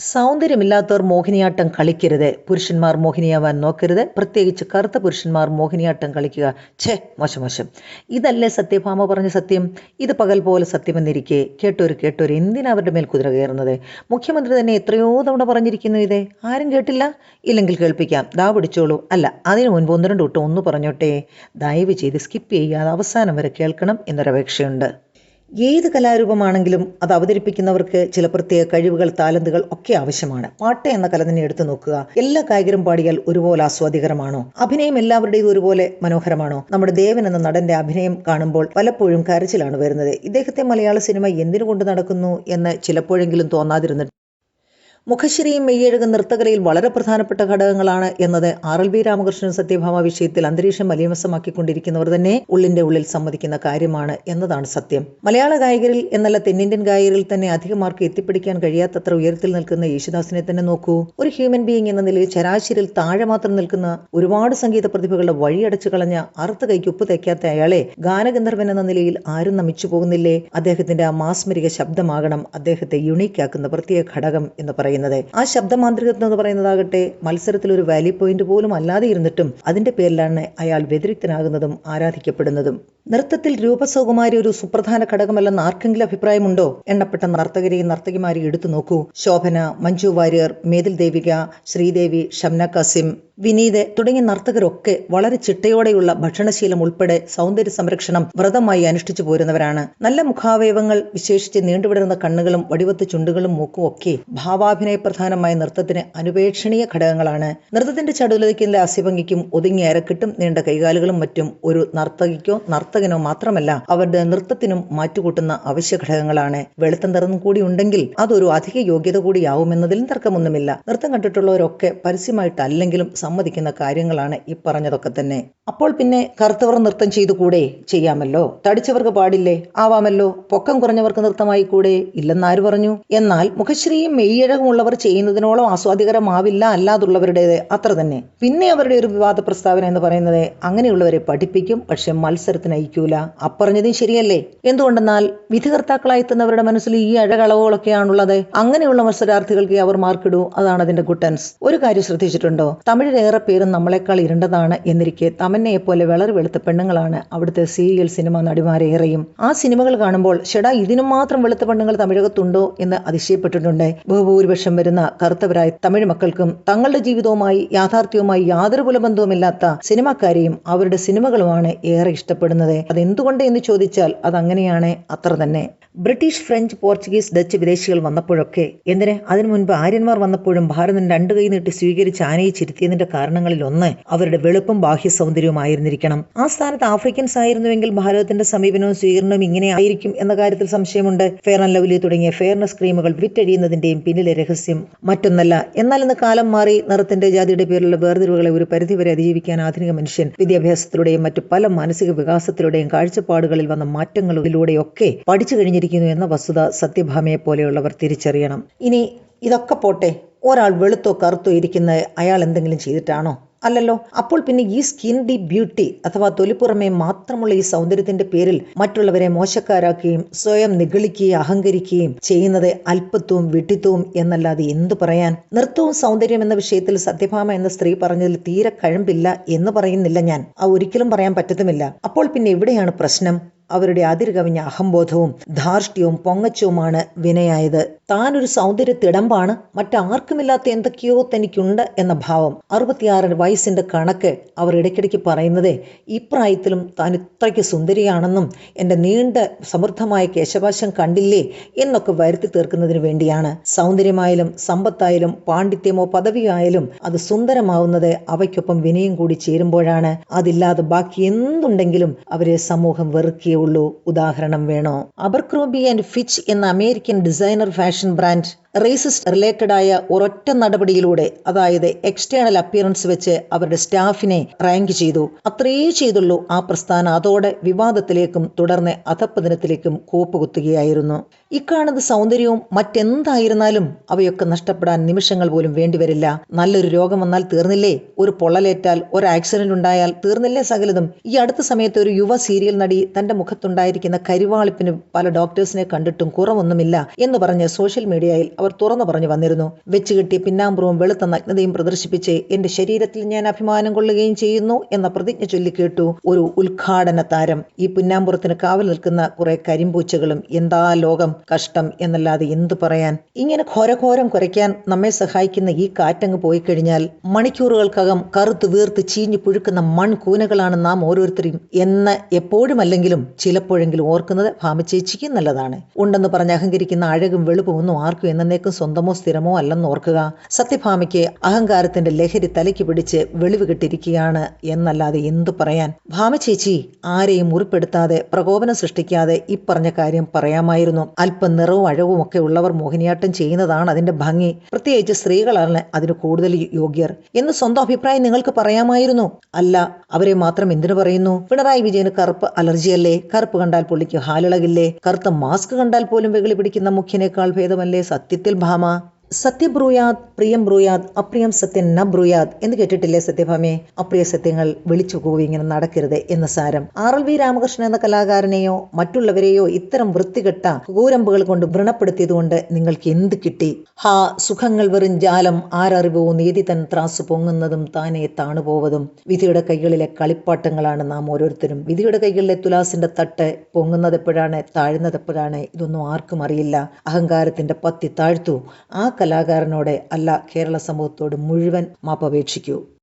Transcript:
സൗന്ദര്യമില്ലാത്തവർ മോഹിനിയാട്ടം കളിക്കരുത്. പുരുഷന്മാർ മോഹിനിയാവാൻ നോക്കരുത്. പ്രത്യേകിച്ച് കറുത്ത പുരുഷന്മാർ മോഹിനിയാട്ടം കളിക്കുക. ഛേ, മോശം മോശം. ഇതല്ലേ സത്യഭാമ പറഞ്ഞ സത്യം? ഇത് പകൽ പോലെ സത്യമെന്നിരിക്കെ കേട്ടോര് എന്തിനാ അവരുടെ മേൽ കുതിര കയറുന്നത്? മുഖ്യമന്ത്രി തന്നെ എത്രയോ തവണ പറഞ്ഞിരിക്കുന്നു ഇതേ. ആരും കേട്ടില്ല? ഇല്ലെങ്കിൽ കേൾപ്പിക്കാം. ദാ പിടിച്ചോളൂ. അല്ല, അതിനു മുൻപ് ഒന്ന് രണ്ട് വട്ടം ഒന്ന് പറഞ്ഞോട്ടെ. ദയവ് ചെയ്ത് സ്കിപ്പ് ചെയ്യാതെ അവസാനം വരെ കേൾക്കണം എന്നൊരപേക്ഷയുണ്ട്. ഏത് കലാരൂപമാണെങ്കിലും അത് അവതരിപ്പിക്കുന്നവർക്ക് ചില പ്രത്യേക കഴിവുകൾ, താലന്തുകൾ ഒക്കെ ആവശ്യമാണ്. പാട്ട് എന്ന കല തന്നെ എടുത്തു നോക്കുക. എല്ലാ ഗായകരും പാടിയാൽ ഒരുപോലെ ആസ്വാദികരമാണോ? അഭിനയം എല്ലാവരുടേതും ഒരുപോലെ മനോഹരമാണോ? നമ്മുടെ ദേവൻ എന്ന നടന്റെ അഭിനയം കാണുമ്പോൾ പലപ്പോഴും കരച്ചിലാണ് വരുന്നത്. ഇദ്ദേഹത്തെ മലയാള സിനിമ എന്തിനു കൊണ്ട് നടക്കുന്നു എന്ന് ചിലപ്പോഴെങ്കിലും തോന്നാതിരുന്നിട്ട് മുഖശ്രീയും മെയ്യഴകും നൃത്തകലയിൽ വളരെ പ്രധാനപ്പെട്ട ഘടകങ്ങളാണ് എന്നത് RLV രാമകൃഷ്ണൻ സത്യഭാമ വിഷയത്തിൽ അന്തരീക്ഷം മലീമസമാക്കിക്കൊണ്ടിരിക്കുന്നവർ തന്നെ ഉള്ളിന്റെ ഉള്ളിൽ സമ്മതിക്കുന്ന കാര്യമാണ് എന്നതാണ് സത്യം. മലയാള ഗായകരിൽ എന്നല്ല തെന്നിന്ത്യൻ ഗായകരിൽ തന്നെ അധികമാർക്ക് എത്തിപ്പിടിക്കാൻ കഴിയാത്തത്ര ഉയരത്തിൽ നിൽക്കുന്ന യേശുദാസിനെ തന്നെ നോക്കൂ. ഒരു ഹ്യൂമൻ ബീയിങ് എന്ന നിലയിൽ ശരാശരിയിൽ താഴെ മാത്രം നിൽക്കുന്ന ഒരുപാട് സംഗീത പ്രതിഭകളുടെ വഴിയടച്ചു കളഞ്ഞ അറുത്ത കൈക്ക് ഉപ്പ് തയ്ക്കാത്ത അയാളെ ഗാനഗന്ധർവൻ എന്ന നിലയിൽ ആരും നമിച്ചു പോകുന്നില്ലേ? അദ്ദേഹത്തിന്റെ ആ മാസ്മരിക ശബ്ദമാകണം അദ്ദേഹത്തെ യുണീക്കാക്കുന്ന പ്രത്യേക ഘടകം എന്ന് പറയുന്നത്. ആ ശബ്ദമാന്ത്രികത്വം എന്ന് പറയുന്നതാകട്ടെ മത്സരത്തിൽ ഒരു വാല്യൂ പോയിന്റ് പോലും അല്ലാതെ ഇരുന്നിട്ടും അതിന്റെ പേരിലാണ് അയാൾ വ്യതിരിക്തനാകുന്നതും ആരാധിക്കപ്പെടുന്നതും. നൃത്തത്തിൽ രൂപസൗകുമാരി ഒരു സുപ്രധാന ഘടകമല്ലെന്ന് ആർക്കെങ്കിലും അഭിപ്രായമുണ്ടോ? എണ്ണപ്പെട്ട നർത്തകരെയും നർത്തകിമാരെയും എടുത്തു നോക്കൂ. ശോഭന, മഞ്ജു വാര്യർ, മേതിൽ ദേവിക, ശ്രീദേവി, ഷംന കാസിം, വിനീത് തുടങ്ങിയ നർത്തകരൊക്കെ വളരെ ചിട്ടയോടെയുള്ള ഭക്ഷണശീലം ഉൾപ്പെടെ സൗന്ദര്യ സംരക്ഷണം വ്രതമായി അനുഷ്ഠിച്ചു പോരുന്നവരാണ്. നല്ല മുഖാവയവങ്ങൾ, വിശേഷിച്ച് നീണ്ടുവിടരുന്ന കണ്ണുകളും വടിവത്ത് ചുണ്ടുകളും മൂക്കും ഒക്കെ ഭാവാഭിനയ പ്രധാനമായ നൃത്തത്തിന് അനുപേക്ഷണീയ ഘടകങ്ങളാണ്. നൃത്തത്തിന്റെ ചടുലതയ്ക്കും ലാസ്യഭംഗിക്കും ഒതുങ്ങിയ അരക്കെട്ടും നീണ്ട കൈകാലുകളും മറ്റും ഒരു നർത്തകിക്കോ നർത്തകനോ മാത്രമല്ല അവരുടെ നൃത്തത്തിനും മാറ്റുകൂട്ടുന്ന അവശ്യ ഘടകങ്ങളാണ്. വെളുത്ത നിറം കൂടി ഉണ്ടെങ്കിൽ അതൊരു അധിക യോഗ്യത കൂടിയാവുമെന്നതിലും തർക്കമൊന്നുമില്ല. നൃത്തം കണ്ടിട്ടുള്ളവരൊക്കെ പരസ്യമായിട്ടല്ലെങ്കിലും സമ്മതിക്കുന്ന കാര്യങ്ങളാണ് ഈ പറഞ്ഞതൊക്കെ തന്നെ. അപ്പോൾ പിന്നെ കറുത്തവർ നൃത്തം ചെയ്തു കൂടെ? ചെയ്യാമല്ലോ. തടിച്ചവർക്ക് പാടില്ലേ? ആവാമല്ലോ. പൊക്കം കുറഞ്ഞവർക്ക് നൃത്തമായി കൂടെ? ഇല്ലെന്നാര് പറഞ്ഞു? എന്നാൽ മുഖശ്രീയും മെയ്യഴകുമുള്ളവർ ചെയ്യുന്നതിനോളം ആസ്വാദികരമാവില്ല അല്ലാതുള്ളവരുടേത് അത്ര തന്നെ. പിന്നെ അവരുടെ ഒരു വിവാദ പ്രസ്താവന എന്ന് പറയുന്നത് അങ്ങനെയുള്ളവരെ പഠിപ്പിക്കും, പക്ഷെ മത്സരത്തിന് അയക്കൂല. അപ്പറഞ്ഞതും ശരിയല്ലേ? എന്തുകൊണ്ടെന്നാൽ വിധികർത്താക്കളായി എത്തുന്നവരുടെ മനസ്സിൽ ഈ അഴകളവുകളൊക്കെയാണുള്ളത്. അങ്ങനെയുള്ള മത്സരാർത്ഥികൾക്ക് അവർ മാർക്കിടൂ. അതാണ് അതിന്റെ ഗുട്ടൻസ്. ഒരു കാര്യം ശ്രദ്ധിച്ചിട്ടുണ്ടോ? തമിഴിലേറെ പേരും നമ്മളെക്കാൾ ഇരുണ്ടതാണ് എന്നിരിക്കെ തമന്നയെ പോലെ വളരെ വെളുത്ത പെണ്ണുങ്ങളാണ് അവിടുത്തെ സീരിയൽ സിനിമ നടിമാരേറെയും. ആ സിനിമകൾ കാണുമ്പോൾ ഷെടാ ഇതിനും മാത്രം വെളുത്ത പെണ്ണുങ്ങൾ തമിഴകത്തുണ്ടോ എന്ന് അതിശയപ്പെട്ടിട്ടുണ്ട്. ബഹുഭൂരിപക്ഷം വരുന്ന കറുത്തവരായ തമിഴ് മക്കൾക്കും തങ്ങളുടെ ജീവിതവുമായി യാഥാർത്ഥ്യവുമായി യാതൊരു കുലബന്ധവുമില്ലാത്ത സിനിമാക്കാരെയും അവരുടെ സിനിമകളുമാണ് ഏറെ ഇഷ്ടപ്പെടുന്നത്. അതെന്തുകൊണ്ട് എന്ന് ചോദിച്ചാൽ അതങ്ങനെയാണ്, അത്ര തന്നെ. ബ്രിട്ടീഷ്, ഫ്രഞ്ച്, പോർച്ചുഗീസ്, ഡച്ച് വിദേശികൾ വന്നപ്പോഴൊക്കെ, എന്തിന് അതിനു മുൻപ് ആര്യന്മാർ വന്നപ്പോഴും ഭാരതം രണ്ടു കൈ നീട്ടി സ്വീകരിച്ച് ആനയിച്ചിരുത്തിയതിന്റെ കാരണങ്ങളിൽ ഒന്ന് അവരുടെ വെളുപ്പും ബാഹ്യ സൗന്ദര്യവും ആയിരുന്നിരിക്കണം. ആ സ്ഥാനത്ത് ആഫ്രിക്കൻസ് ആയിരുന്നുവെങ്കിൽ ഭാരതത്തിന്റെ സമീപനവും സ്വീകരണവും ഇങ്ങനെ ആയിരിക്കും എന്ന കാര്യത്തിൽ സംശയമുണ്ട്. ഫെയർ ആൻഡ് ലവ്ലി തുടങ്ങിയ ഫെയർനെസ് ക്രീമുകൾ വിറ്റഴിയുന്നതിന്റെയും പിന്നിലെ രഹസ്യം മറ്റൊന്നല്ല. എന്നാൽ ഇന്ന് കാലം മാറി. നിറത്തിന്റെ, ജാതിയുടെ പേരിലുള്ള വേർതിരിവുകളെ ഒരു പരിധിവരെ അതിജീവിക്കാൻ ആധുനിക മനുഷ്യൻ വിദ്യാഭ്യാസത്തിലൂടെയും മറ്റു പല മാനസിക വികാസത്തിലൂടെയും കാഴ്ചപ്പാടുകളിൽ വന്ന മാറ്റങ്ങളിലൂടെയൊക്കെ പഠിച്ചു കഴിഞ്ഞിരിക്കുന്നു എന്ന വസ്തുത സത്യഭാമയെ പോലെയുള്ളവർ തിരിച്ചറിയണം. ഇനി ഇതൊക്കെ പോട്ടെ, ഒരാൾ വെളുത്തോ കറുത്തോ ഇരിക്കുന്നത് അയാൾ എന്തെങ്കിലും ചെയ്തിട്ടാണോ? അല്ലല്ലോ. അപ്പോൾ പിന്നെ ഈ സ്കിൻ ഡീപ് ബ്യൂട്ടി അഥവാ തൊലിപ്പുറമെ മാത്രമുള്ള ഈ സൗന്ദര്യത്തിന്റെ പേരിൽ മറ്റുള്ളവരെ മോശക്കാരാക്കുകയും സ്വയം നിഗളിക്കുകയും അഹങ്കരിക്കുകയും ചെയ്യുന്നത് അല്പത്വവും വിഡ്ഢിത്തവും എന്നല്ലാതെ എന്തു പറയാൻ? നൃത്തവും സൗന്ദര്യം എന്ന വിഷയത്തിൽ സത്യഭാമ എന്ന സ്ത്രീ പറഞ്ഞതിൽ തീരെ കഴമ്പില്ല എന്ന് പറയുന്നില്ല ഞാൻ. ഒരിക്കലും പറയാൻ പറ്റത്തുമില്ല. അപ്പോൾ പിന്നെ എവിടെയാണ് പ്രശ്നം? അവരുടെ അതിരുകവിഞ്ഞ അഹംബോധവും ധാർഷ്ട്യവും പൊങ്ങച്ചവുമാണ് വിനയായത്. താനൊരു സൗന്ദര്യ തിടമ്പാണ്, മറ്റാർക്കുമില്ലാത്ത എന്തൊക്കെയോ തനിക്കുണ്ട് എന്ന ഭാവം. 66 വയസ്സിന്റെ കണക്ക് അവർ ഇടയ്ക്കിടയ്ക്ക് പറയുന്നത് ഇപ്രായത്തിലും താൻ ഇത്രയ്ക്ക് സുന്ദരിയാണെന്നും എന്റെ നീണ്ട സമൃദ്ധമായ കേശപാശം കണ്ടില്ലേ എന്നൊക്കെ വരുത്തി തീർക്കുന്നതിന് വേണ്ടിയാണ്. സൗന്ദര്യമായാലും സമ്പത്തായാലും പാണ്ഡിത്യമോ പദവിയോ ആയാലും അത് സുന്ദരമാവുന്നത് അവയ്ക്കൊപ്പം വിനയം കൂടി ചേരുമ്പോഴാണ്. അതില്ലാതെ ബാക്കി എന്തുണ്ടെങ്കിലും അവരെ സമൂഹം വെറുക്കിയ ഉള്ളൂ. ഉദാഹരണം വേണോ? അബർക്രോംബി ആൻഡ് ഫിച്ച് എന്ന American designer fashion brand racist related ആയ ഒരൊറ്റ നടപടിയിലൂടെ, അതായത് എക്സ്റ്റേണൽ അപ്പിയറൻസ് വെച്ച് അവരുടെ സ്റ്റാഫിനെ റാങ്ക് ചെയ്തു. അത്രേ ചെയ്തുള്ളൂ. ആ പ്രസ്ഥാനം അതോടെ വിവാദത്തിലേക്കും തുടർന്ന് അധപ്പതനത്തിലേക്കും കൂപ്പുകുത്തുകയായിരുന്നു. ഇക്കാണുന്ന സൗന്ദര്യവും മറ്റെന്തായിരുന്നാലും അവയൊക്കെ നഷ്ടപ്പെടാൻ നിമിഷങ്ങൾ പോലും വേണ്ടിവരില്ല. നല്ലൊരു രോഗം വന്നാൽ തീർന്നില്ലേ? ഒരു പൊള്ളലേറ്റാൽ, ഒരു ആക്സിഡന്റ് ഉണ്ടായാൽ തീർന്നില്ലേ സകലതും? ഈ അടുത്ത സമയത്ത് ഒരു യുവ സീരിയൽ നടി തന്റെ മുഖത്തുണ്ടായിരിക്കുന്ന കരിവാളിപ്പിന് പല ഡോക്ടേഴ്സിനെ കണ്ടിട്ടും കുറവൊന്നുമില്ല എന്ന് പറഞ്ഞ് സോഷ്യൽ മീഡിയയിൽ അവർ തുറന്നു പറഞ്ഞു വന്നിരുന്നു. വെച്ചുകെട്ടിയ പിന്നാമ്പുറവും വെളുത്ത നഗ്നതയും പ്രദർശിപ്പിച്ച് എന്റെ ശരീരത്തിൽ ഞാൻ അഭിമാനം കൊള്ളുകയും ചെയ്യുന്നു എന്ന പ്രതിജ്ഞ ചൊല്ലിക്കേട്ടു ഒരു ഉദ്ഘാടന താരം. ഈ പിന്നാമ്പുറത്തിന് കാവൽ നിൽക്കുന്ന കുറെ കരിമ്പൂച്ചകളും. എന്താ ലോകം, കഷ്ടം എന്നല്ലാതെ എന്തു പറയാൻ. ഇങ്ങനെ ഘോരഘോരം കുറയ്ക്കാൻ നമ്മെ സഹായിക്കുന്ന ഈ കാറ്റങ്ങ് പോയി കഴിഞ്ഞാൽ മണിക്കൂറുകൾക്കകം കറുത്ത് വീർത്ത് ചീഞ്ഞു പുഴുക്കുന്ന മൺകൂനകളാണ് നാം ഓരോരുത്തരും എന്ന് എപ്പോഴുമല്ലെങ്കിലും ചിലപ്പോഴെങ്കിലും ഓർക്കുന്നത് ഭാമച്ചേച്ചിക്ക് നല്ലതാണ്. ഉണ്ടെന്ന് പറഞ്ഞ് അഹങ്കരിക്കുന്ന അഴകും വെളുപ്പും ഒന്നും ആർക്കും എന്നേക്കും സ്വന്തമോ സ്ഥിരമോ അല്ലെന്ന് ഓർക്കുക. സത്യഭാമയ്ക്ക് അഹങ്കാരത്തിന്റെ ലഹരി തലയ്ക്ക് പിടിച്ച് വെളിവ് കെട്ടിരിക്കുകയാണ് എന്നല്ലാതെ എന്തു പറയാൻ. ഭാമചേച്ചി ആരെയും മുറിപ്പെടുത്താതെ പ്രകോപനം സൃഷ്ടിക്കാതെ ഇപ്പറഞ്ഞ കാര്യം പറയാമായിരുന്നു. അല്പം നിറവും അഴവും ഒക്കെ ഉള്ളവർ മോഹിനിയാട്ടം ചെയ്യുന്നതാണ് അതിന്റെ ഭംഗി. പ്രത്യേകിച്ച് സ്ത്രീകളാണ് അതിന് കൂടുതൽ യോഗ്യർ എന്ന് സ്വന്തം അഭിപ്രായം നിങ്ങൾക്ക് പറയാമായിരുന്നു. അല്ല, അവരെ മാത്രം എന്തിനു പറയുന്നു? പിണറായി വിജയന് കറുപ്പ് അലർജിയല്ലേ? കറുപ്പ് കണ്ടാൽ പുള്ളിക്ക് ഹാലിളകില്ലേ? കറുത്ത മാസ്ക് കണ്ടാൽ പോലും വെകിളി പിടിക്കുന്ന മുഖ്യനേക്കാൾ ഭേദമല്ലേ സത്യത്തിൽ ഭാമ? സത്യബ്രൂയാത് പ്രിയം ബ്രൂയാത് അപ്രിയം സത്യം ന ബ്രൂയാത് എന്ന് കേട്ടിട്ടില്ലേ സത്യഭാമയെ? അപ്രിയ സത്യങ്ങൾ വിളിച്ചു കൂവി ഇങ്ങനെ നടക്കരുത് എന്ന് സാരം. RLV രാമകൃഷ്ണൻ എന്ന കലാകാരനെയോ മറ്റുള്ളവരെയോ ഇത്തരം വൃത്തികെട്ട കൂരമ്പുകൾ കൊണ്ട് വ്രണപ്പെടുത്തിയതുകൊണ്ട് നിങ്ങൾക്ക് എന്ത് കിട്ടി? ഹാ, സുഖങ്ങൾ വെറും ജാലം, ആരറിവോ നീതി തൻ ത്രാസ് പൊങ്ങുന്നതും താനേ താണുപോവതും. വിധിയുടെ കൈകളിലെ കളിപ്പാട്ടങ്ങളാണ് നാം ഓരോരുത്തരും. വിധിയുടെ കൈകളിലെ തുലാസിന്റെ തട്ട് പൊങ്ങുന്നതെപ്പോഴാണ് താഴുന്നതെപ്പോഴാണ് ഇതൊന്നും ആർക്കും അറിയില്ല. അഹങ്കാരത്തിന്റെ പത്തി താഴ്ത്തു. ആ കലാകാരനോട് അല്ല, കേരള സമൂഹത്തോട് മുഴുവൻ മാപ്പപേക്ഷിക്കൂ.